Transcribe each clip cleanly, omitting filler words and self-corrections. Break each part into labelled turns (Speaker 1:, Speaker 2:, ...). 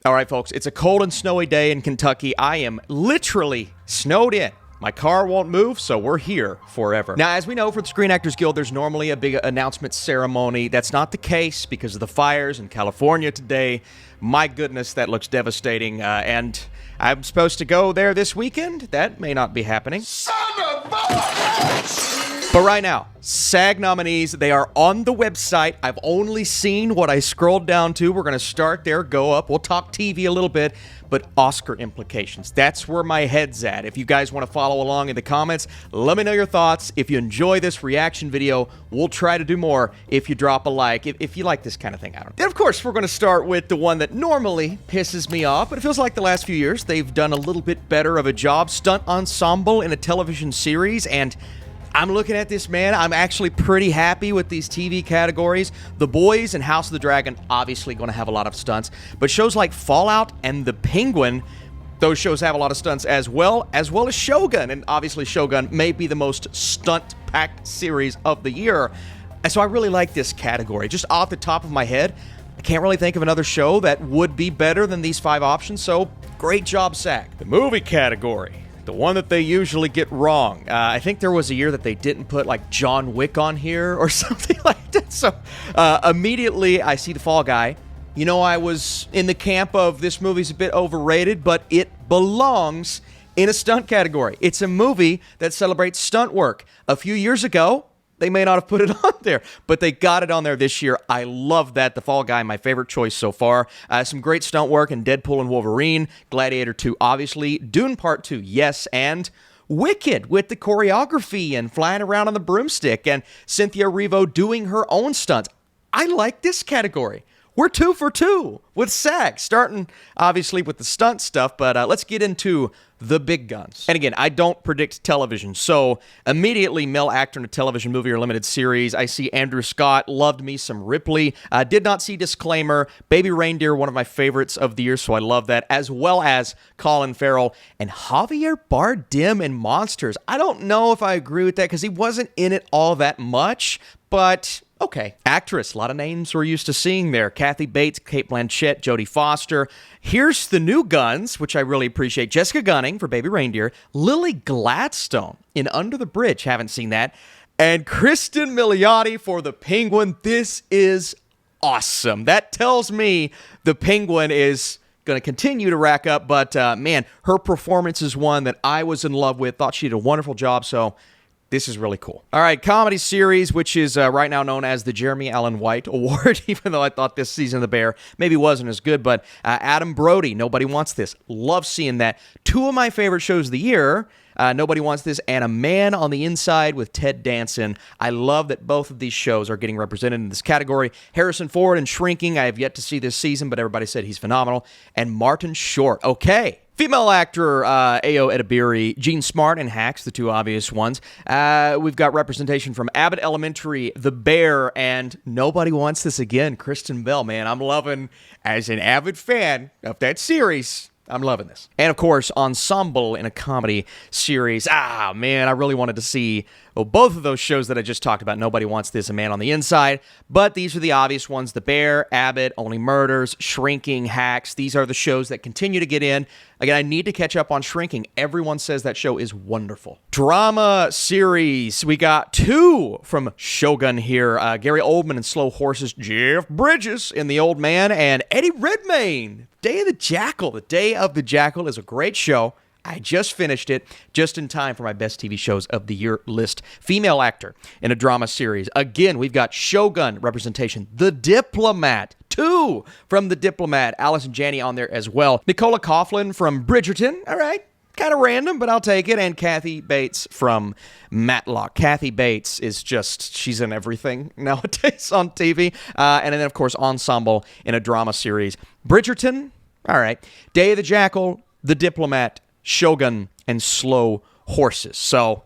Speaker 1: All right, folks, it's a cold and snowy day in Kentucky. I am literally snowed in. My car won't move, so we're here forever. Now, as we know, for the Screen Actors Guild, there's normally a big announcement ceremony. That's not the case because of the fires in California today. My goodness, that looks devastating. And I'm supposed to go there this weekend. That may not be happening. Son of a bitch! But right now, SAG nominees, they are on the website. I've only seen what I scrolled down to. We're going to start there, go up. We'll talk TV a little bit, but Oscar implications. That's where my head's at. If you guys want to follow along in the comments, let me know your thoughts. If you enjoy this reaction video, we'll try to do more if you drop a like, if you like this kind of thing. I don't know. Then, of course, we're going to start with the one that normally pisses me off, but it feels like the last few years they've done a little bit better of a job. Stunt ensemble in a television series, and I'm looking at this, man. I'm actually pretty happy with these TV categories. The Boys and House of the Dragon obviously going to have a lot of stunts, but shows like Fallout and The Penguin, those shows have a lot of stunts as well as Shogun, and obviously Shogun may be the most stunt-packed series of the year. And so I really like this category. Just off the top of my head, I can't really think of another show that would be better than these 5 options, so great job, SAG. The movie category, the one that they usually get wrong. I think there was a year that they didn't put like John Wick on here or something like that. So immediately I see The Fall Guy. You know, I was in the camp of this movie's a bit overrated, but it belongs in a stunt category. It's a movie that celebrates stunt work. A few years ago, they may not have put it on there, but they got it on there this year. I love that. The Fall Guy, my favorite choice so far. Some great stunt work in Deadpool and Wolverine, Gladiator 2, obviously, Dune Part 2, yes, and Wicked with the choreography and flying around on the broomstick, and Cynthia Erivo doing her own stunts. I like this category. We're 2 for 2 with SAG, starting obviously with the stunt stuff, but let's get into the big guns. And again, I don't predict television, so immediately male actor in a television movie or limited series. I see Andrew Scott, loved me some Ripley. Did not see Disclaimer. Baby Reindeer, one of my favorites of the year, so I love that, as well as Colin Farrell and Javier Bardem in Monsters. I don't know if I agree with that because he wasn't in it all that much, but okay. Actress, a lot of names we're used to seeing there. Kathy Bates, Cate Blanchett, Jodie Foster. Here's the new guns, which I really appreciate. Jessica Gunning for Baby Reindeer. Lily Gladstone in Under the Bridge. Haven't seen that. And Kristen Milioti for The Penguin. This is awesome. That tells me The Penguin is going to continue to rack up. But, man, her performance is one that I was in love with. Thought she did a wonderful job, so this is really cool. All right, comedy series, which is right now known as the Jeremy Allen White Award, even though I thought this season of The Bear maybe wasn't as good, but Adam Brody, Nobody Wants This. Love seeing that. 2 of my favorite shows of the year, Nobody Wants This and A Man on the Inside with Ted Danson. I love that both of these shows are getting represented in this category. Harrison Ford in Shrinking, I have yet to see this season, but everybody said he's phenomenal. And Martin Short. Okay. Female actor Ayo Edebiri, Jean Smart, and Hacks, the 2 obvious ones. We've got representation from Abbott Elementary, The Bear, and Nobody Wants This Again, Kristen Bell. Man, I'm loving, as an avid fan of that series, I'm loving this. And, of course, Ensemble in a comedy series. Man, I really wanted to see both of those shows that I just talked about. Nobody Wants This, A Man on the Inside. But these are the obvious ones. The Bear, Abbott, Only Murders, Shrinking, Hacks. These are the shows that continue to get in. Again, I need to catch up on Shrinking. Everyone says that show is wonderful. Drama series. We got 2 from Shogun here. Gary Oldman in Slow Horses. Jeff Bridges in The Old Man. And Eddie Redmayne, Day of the Jackal. The Day of the Jackal is a great show. I just finished it just in time for my best TV shows of the year list. Female actor in a drama series. Again, we've got Shogun representation. The Diplomat. 2 from The Diplomat. Allison Janney on there as well. Nicola Coughlan from Bridgerton. All right. Kind of random, but I'll take it. And Kathy Bates from Matlock. Kathy Bates is just, she's in everything nowadays on TV. And then, of course, Ensemble in a drama series. Bridgerton. All right. Day of the Jackal. The Diplomat. Shogun, and Slow Horses. So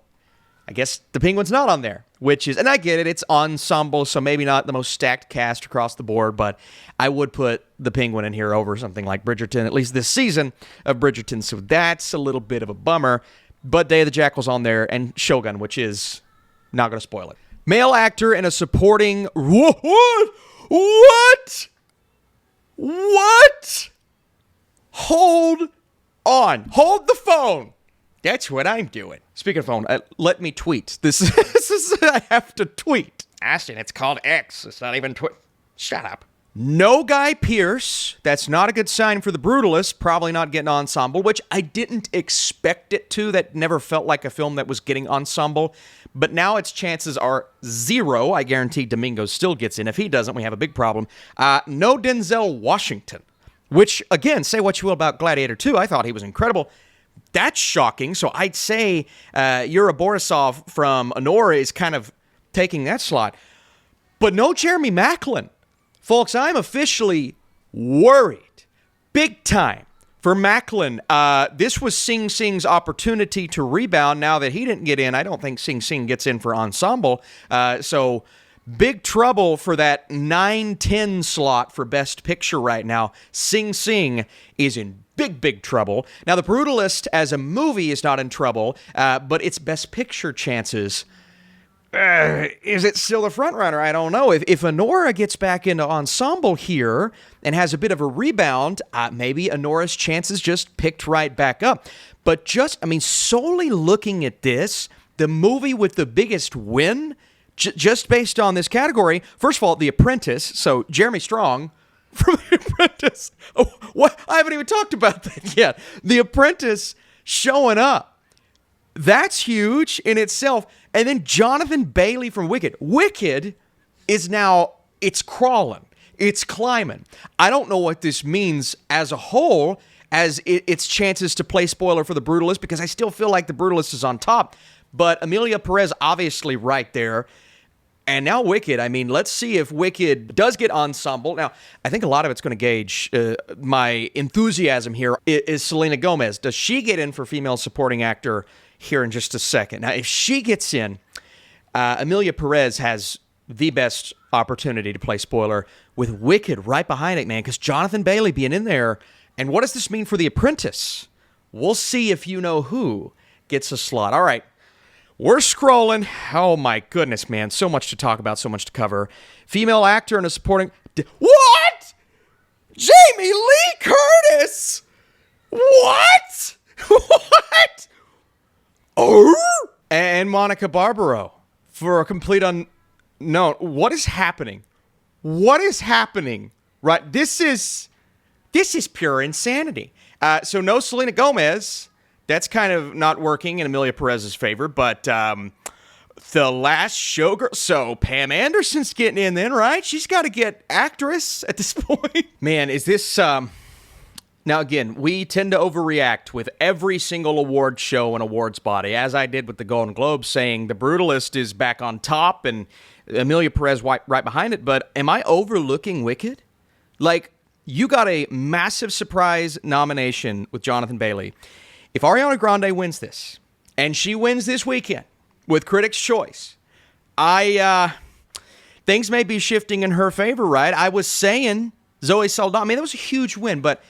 Speaker 1: I guess The Penguin's not on there, which is, and I get it, it's Ensemble, so maybe not the most stacked cast across the board, but I would put The Penguin in here over something like Bridgerton, at least this season of Bridgerton, so that's a little bit of a bummer. But Day of the Jackal's on there, and Shogun, which is not going to spoil it. Male actor in a supporting... What? Hold on. Hold the phone. That's what I'm doing. Speaking of phone, let me tweet. This is I have to tweet. Ashton, it's called X. It's not even tweet. Shut up. No Guy Pearce. That's not a good sign for The Brutalist. Probably not getting ensemble, which I didn't expect it to. That never felt like a film that was getting ensemble. But now its chances are 0. I guarantee Domingo still gets in. If he doesn't, we have a big problem. No Denzel Washington, which, again, say what you will about Gladiator 2. I thought he was incredible. That's shocking. So I'd say Yura Borisov from Honora is kind of taking that slot. But no Jeremy Macklin. Folks, I'm officially worried, big time, for Macklin. This was Sing Sing's opportunity to rebound. Now that he didn't get in, I don't think Sing Sing gets in for ensemble. So big trouble for that 9-10 slot for Best Picture right now. Sing Sing is in big trouble. Now, The Brutalist as a movie is not in trouble, but its Best Picture chances... is it still the front runner? I don't know. If Honora gets back into ensemble here and has a bit of a rebound, maybe Honora's chances just picked right back up. But solely looking at this, the movie with the biggest win, just based on this category, first of all, The Apprentice. So Jeremy Strong from The Apprentice. Oh, what? I haven't even talked about that yet. The Apprentice showing up. That's huge in itself. And then Jonathan Bailey from Wicked. Wicked is now, it's crawling. It's climbing. I don't know what this means as a whole, as its chances to play spoiler for The Brutalist, because I still feel like The Brutalist is on top. But Emilia Perez obviously right there. And now Wicked. I mean, let's see if Wicked does get ensemble. Now, I think a lot of it's going to gauge my enthusiasm here is Selena Gomez. Does she get in for female supporting actor here in just a second? Now, if she gets in, Emilia Perez has the best opportunity to play spoiler with Wicked right behind it, man, because Jonathan Bailey being in there. And what does this mean for The Apprentice? We'll see if you know who gets a slot. All right. We're scrolling. Oh, my goodness, man. So much to talk about, so much to cover. Female actor in a supporting... What? Jamie Lee Curtis? What? What? Oh? And Monica Barbaro for a complete unknown. What is happening? What is happening? Right? This is pure insanity. So no Selena Gomez. That's kind of not working in Emilia Perez's favor, but The Last Showgirl. So Pam Anderson's getting in then, right? She's got to get actress at this point. Man, is this... Now, again, we tend to overreact with every single award show and awards body, as I did with the Golden Globes, saying The Brutalist is back on top and Emilia Perez right behind it. But am I overlooking Wicked? Like, you got a massive surprise nomination with Jonathan Bailey. If Ariana Grande wins this, and she wins this weekend with Critics' Choice, things may be shifting in her favor, right? I was saying Zoe Saldana. I mean, that was a huge win, but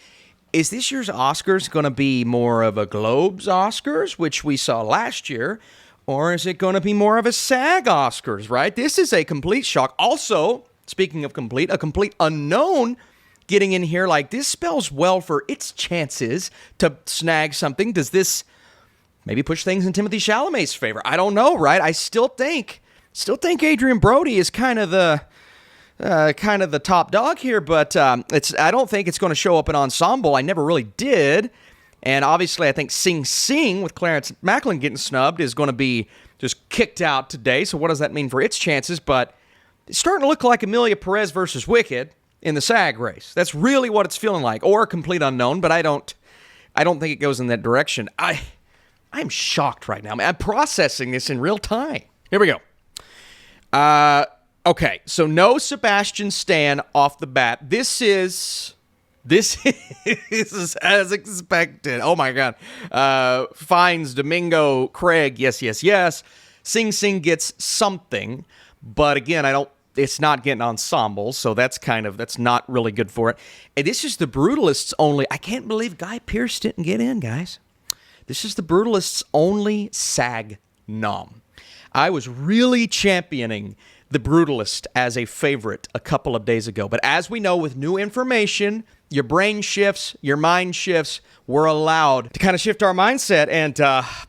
Speaker 1: is this year's Oscars going to be more of a Globes Oscars, which we saw last year, or is it going to be more of a SAG Oscars, right? This is a complete shock. Also, speaking of complete, a complete unknown getting in here. Like, this spells well for its chances to snag something. Does this maybe push things in Timothée Chalamet's favor? I don't know, right? I still think Adrian Brody is kind of the top dog here, but I don't think it's going to show up in ensemble. I never really did. And obviously, I think Sing Sing with Clarence Macklin getting snubbed is going to be just kicked out today. So what does that mean for its chances? But it's starting to look like Emilia Perez versus Wicked in the SAG race. That's really what it's feeling like, or a complete unknown. But I don't think it goes in that direction. I'm shocked right now. I'm processing this in real time. Here we go. Okay, so no Sebastian Stan off the bat. This is as expected. Oh my God. Finds Domingo, Craig. Yes. Sing Sing gets something, but again, it's not getting ensemble, so that's not really good for it. And this is The Brutalist's only, I can't believe Guy Pearce didn't get in, guys. This is The Brutalist's only SAG nom. I was really championing The Brutalist as a favorite a couple of days ago, but as we know, with new information, your brain shifts, your mind shifts. We're allowed to kind of shift our mindset. And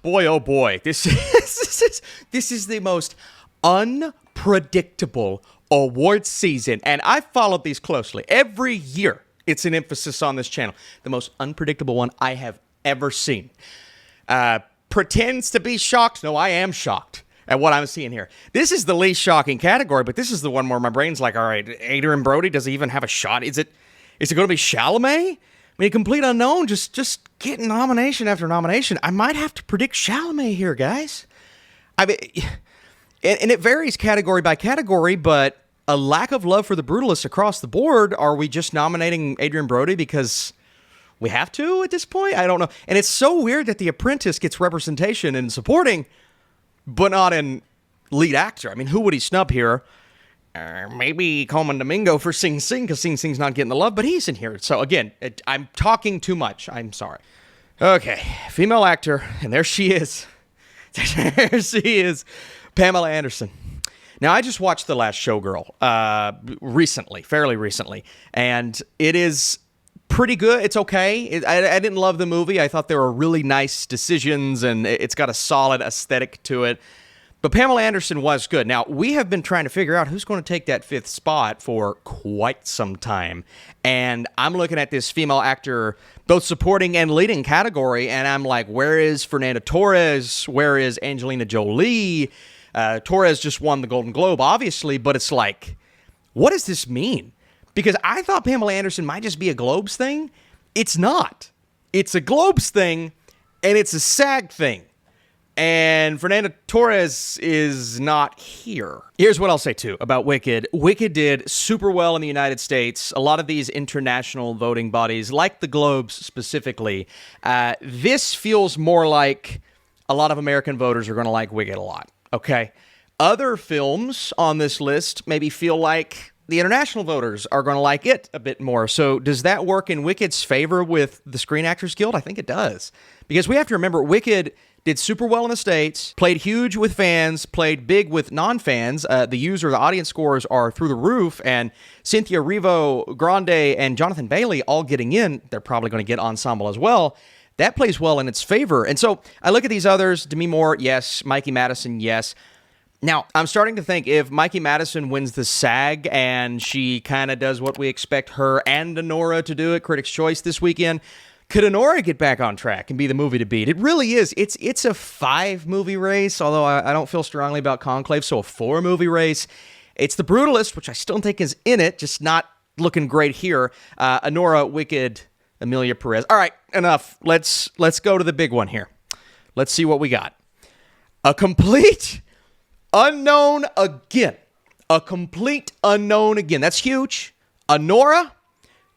Speaker 1: boy, oh boy, this is the most unpredictable award season. And I followed these closely. Every year, it's an emphasis on this channel. The most unpredictable one I have ever seen. Pretends to be shocked. No, I am shocked at what I'm seeing here. This is the least shocking category, but this is the one where my brain's like, all right, Adrian Brody, does he even have a shot? Is it going to be Chalamet? I mean, complete unknown, just getting nomination after nomination. I might have to predict Chalamet here, guys. I mean, and it varies category by category, but a lack of love for the Brutalists across the board. Are we just nominating Adrian Brody because we have to at this point? I don't know. And it's so weird that The Apprentice gets representation in supporting, but not in lead actor. I mean, who would he snub here? Maybe Coleman Domingo for Sing Sing, because Sing Sing's not getting the love, but he's in here. So again, I'm talking too much. I'm sorry. Okay, female actor, and there she is. There she is, Pamela Anderson. Now, I just watched The Last Showgirl recently, fairly recently, and it is pretty good. It's okay. I didn't love the movie. I thought there were really nice decisions, and it's got a solid aesthetic to it. But Pamela Anderson was good. Now, we have been trying to figure out who's going to take that 5th spot for quite some time. And I'm looking at this female actor, both supporting and leading category, and I'm like, where is Fernanda Torres? Where is Angelina Jolie? Torres just won the Golden Globe, obviously, but it's like, what does this mean? Because I thought Pamela Anderson might just be a Globes thing. It's not. It's a Globes thing, and it's a SAG thing. And Fernanda Torres is not here. Here's what I'll say, too, about Wicked. Wicked did super well in the United States. A lot of these international voting bodies, like the Globes specifically, this feels more like a lot of American voters are going to like Wicked a lot, okay? Other films on this list maybe feel like the international voters are going to like it a bit more. So does that work in Wicked's favor with the Screen Actors Guild? I think it does. Because we have to remember, Wicked did super well in the States, played huge with fans, played big with non-fans. The audience scores are through the roof, and Cynthia Erivo Grande and Jonathan Bailey all getting in. They're probably going to get ensemble as well. That plays well in its favor. And so I look at these others. Demi Moore, yes. Mikey Madison, yes. Now, I'm starting to think if Mikey Madison wins the SAG and she kind of does what we expect her and Honora to do at Critics' Choice this weekend, could Honora get back on track and be the movie to beat? It really is. It's a 5-movie race, although I don't feel strongly about Conclave, so a 4-movie race. It's The Brutalist, which I still think is in it, just not looking great here. Honora, Wicked, Amelia Perez. All right, enough. Let's go to the big one here. Let's see what we got. A complete unknown again. A complete unknown again. That's huge. Honora,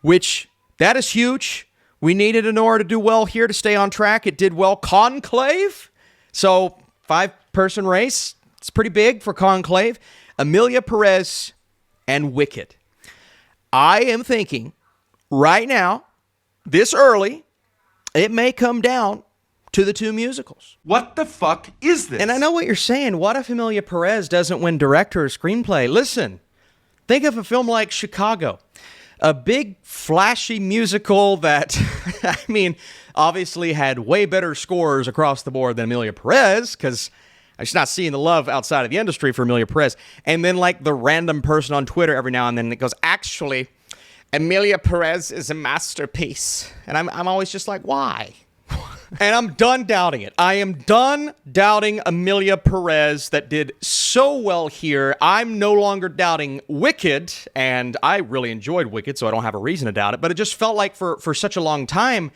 Speaker 1: which that is huge. We needed Honora to do well here to stay on track. It did well. Conclave. So 5-person race. It's pretty big for Conclave. Amelia Perez and Wicked. I am thinking right now, this early, it may come down to the 2 musicals.
Speaker 2: What the fuck is this?
Speaker 1: And I know what you're saying. What if Amelia Perez doesn't win director or screenplay? Listen, think of a film like Chicago. A big, flashy musical that, I mean, obviously had way better scores across the board than Amelia Perez, because I'm just not seeing the love outside of the industry for Amelia Perez. And then, like, the random person on Twitter every now and then that goes, actually, Amelia Perez is a masterpiece. And I'm always just like, why? And I'm done doubting it. I am done doubting Amelia Perez that did so well here. I'm no longer doubting Wicked, and I really enjoyed Wicked, so I don't have a reason to doubt it. But it just felt like for such a long time,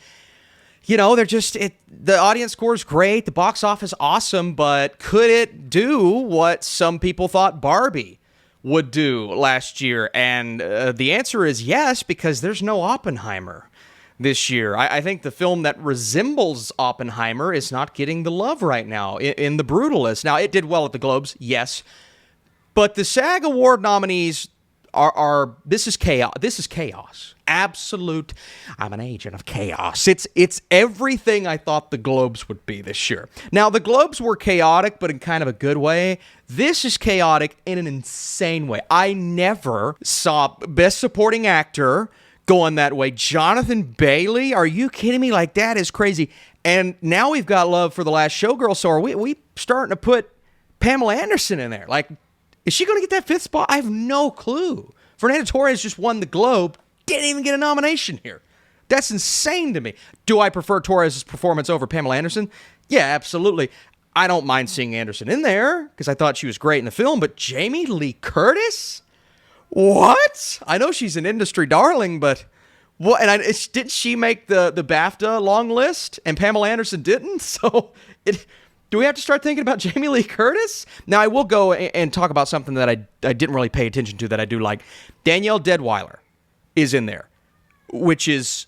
Speaker 1: you know, the audience score is great, the box office awesome, but could it do what some people thought Barbie would do last year? And the answer is yes, because there's no Oppenheimer this year. I think the film that resembles Oppenheimer is not getting the love right now in The Brutalist. Now, it did well at the Globes, yes, but the SAG Award nominees are this is chaos. This is chaos. Absolute. I'm an agent of chaos. It's everything I thought the Globes would be this year. Now, the Globes were chaotic, but in kind of a good way. This is chaotic in an insane way. I never saw Best Supporting Actor going that way. Jonathan Bailey? Are you kidding me? Like, that is crazy. And now we've got love for The Last Showgirl, so are we starting to put Pamela Anderson in there? Like, is she going to get that 5th spot? I have no clue. Fernanda Torres just won the Globe, didn't even get a nomination here. That's insane to me. Do I prefer Torres' performance over Pamela Anderson? Yeah, absolutely. I don't mind seeing Anderson in there because I thought she was great in the film, but Jamie Lee Curtis? What? I know she's an industry darling, but what? And didn't she make the BAFTA long list and Pamela Anderson didn't? So do we have to start thinking about Jamie Lee Curtis? Now, I will go and talk about something that I didn't really pay attention to that I do like. Danielle Deadwyler is in there, which is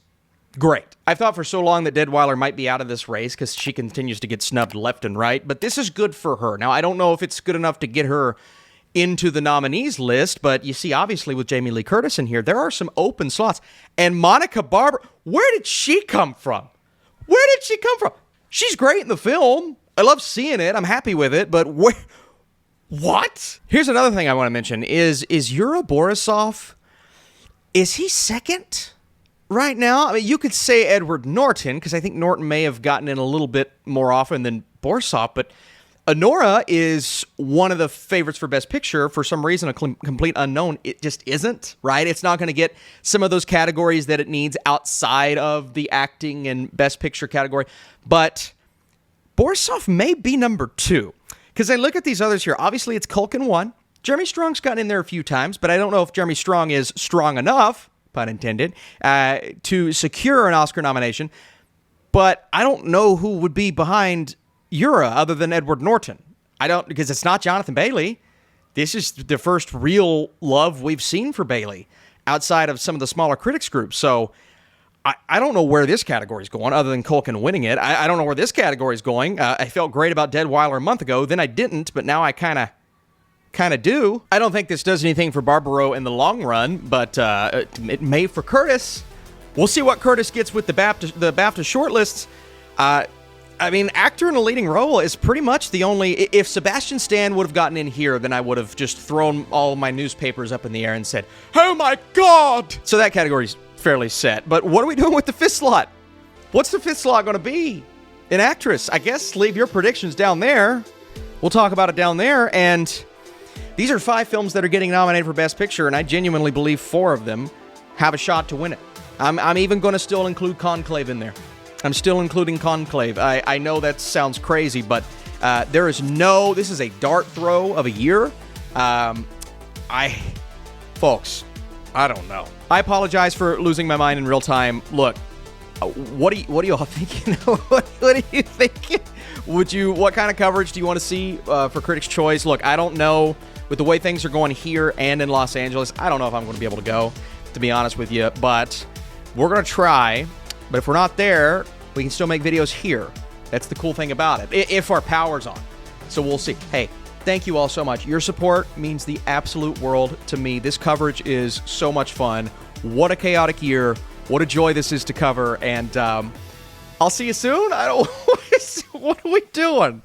Speaker 1: great. I've thought for so long that Deadwyler might be out of this race because she continues to get snubbed left and right, but this is good for her. Now, I don't know if it's good enough to get her into the nominees list, but you see, obviously, with Jamie Lee Curtis in here, there are some open slots. And Monica Barber, where did she come from? Where did she come from? She's great in the film. I love seeing it. I'm happy with it, but what? Here's another thing I want to mention is Yura Borisov, is he second right now? I mean, you could say Edward Norton, because I think Norton may have gotten in a little bit more often than Borisov, but Honora is one of the favorites for Best Picture. For some reason, a complete unknown. It just isn't, right? It's not going to get some of those categories that it needs outside of the acting and Best Picture category. But Borisov may be number 2. Because I look at these others here. Obviously, it's Culkin 1. Jeremy Strong's gotten in there a few times, but I don't know if Jeremy Strong is strong enough, pun intended, to secure an Oscar nomination. But I don't know who would be behind Yura other than Edward Norton. Because it's not Jonathan Bailey. This is the first real love we've seen for Bailey outside of some of the smaller critics groups. So I don't know where this category is going other than Culkin winning it. I don't know where this category is going. I felt great about Deadwyler a month ago. Then I didn't, but now I kind of do. I don't think this does anything for Barbaro in the long run, but it may for Curtis. We'll see what Curtis gets with the BAFTA shortlists. I mean, actor in a leading role is pretty much the only... If Sebastian Stan would have gotten in here, then I would have just thrown all my newspapers up in the air and said, "Oh my God!" So that category's fairly set. But what are we doing with the 5th slot? What's the 5th slot going to be? An actress. I guess leave your predictions down there. We'll talk about it down there. And these are 5 films that are getting nominated for Best Picture, and I genuinely believe 4 of them have a shot to win it. I'm even going to still include Conclave in there. I'm still including Conclave. I know that sounds crazy, but this is a dart throw of a year. Folks, I don't know. I apologize for losing my mind in real time. Look, what are you all thinking? What are you thinking? What kind of coverage do you want to see for Critics' Choice? Look, I don't know. With the way things are going here and in Los Angeles, I don't know if I'm going to be able to go, to be honest with you, but we're going to try. But if we're not there, we can still make videos here. That's the cool thing about it, if our power's on. So we'll see. Hey, thank you all so much. Your support means the absolute world to me. This coverage is so much fun. What a chaotic year. What a joy this is to cover. And I'll see you soon. What are we doing?